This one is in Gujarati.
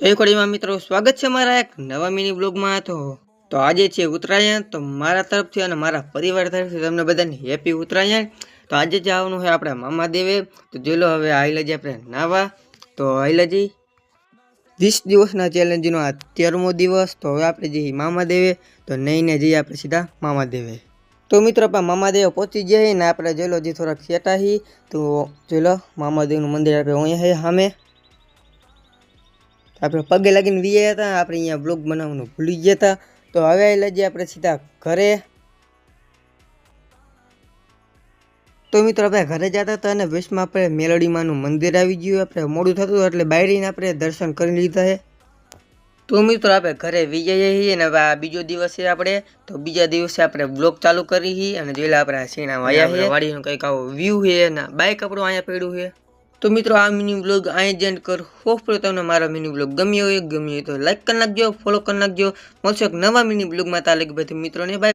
જય કોડીમાં મિત્રો, સ્વાગત છે મારા એક નવા મિની બ્લોગમાં. તો આજે છે ઉત્તરાયણ. તો મારા તરફથી અને મારા પરિવાર તરફથી તમને બધાને હેપી ઉત્તરાયણ. તો આજે જવાનું છે આપણે મામા દેવે. તો જોઈ લો, હવે આઈલાજી આપણે નાવા. તો આઈલાજી 20 દિવસના ચેલેન્જનો આ 13મો દિવસ. તો હવે આપણે જઈએ મામા દેવે. તો નહીંને જઈએ આપણે સીધા મામા દેવે. તો મિત્રો આપણે મામા દેવે પહોંચી ગયા ને આપણે જોઈ લો જે થોડાક સેટા હી. તો જોઈ લો મામા દેવનું મંદિર આપણે અહીંયા છે સામે. આપણે પગે લાગીને વીયા હતા, આપણે અહીંયા બ્લોગ બનાવવાનું ભૂલી ગયા હતા. તો હવે લઈએ આપણે સીધા ઘરે. તો મિત્રો આપણે ઘરે જતા હતા અને વેશમાં આપણે મેલડીમાનું મંદિર આવી ગયું. આપણે મોડું થતું હતું એટલે બાયરીને આપણે દર્શન કરી લીધા છે. તો મિત્રો આપણે ઘરે વિજય છીએ ને હવે આ બીજો દિવસ છે આપણે. તો બીજા દિવસે આપણે બ્લોગ ચાલુ કરી અને જોઈ લે આપણે સીણા વાયા વાડીનું કંઈક આવો વ્યૂ છે ને બાઇક આપણું અહીંયા પડ્યું છે. તો મિત્રો આ મિની બ્લોગ અહીં જ એન્ડ કર. હોપફુલી તમને મારો મિની બ્લોગ ગમ્યો હોય તો લાઈક કરી નાખજો, ફોલો કરી નાખજો. મળશે એક નવા મિની બ્લોગમાં. તાલે બધી મિત્રોને બાય.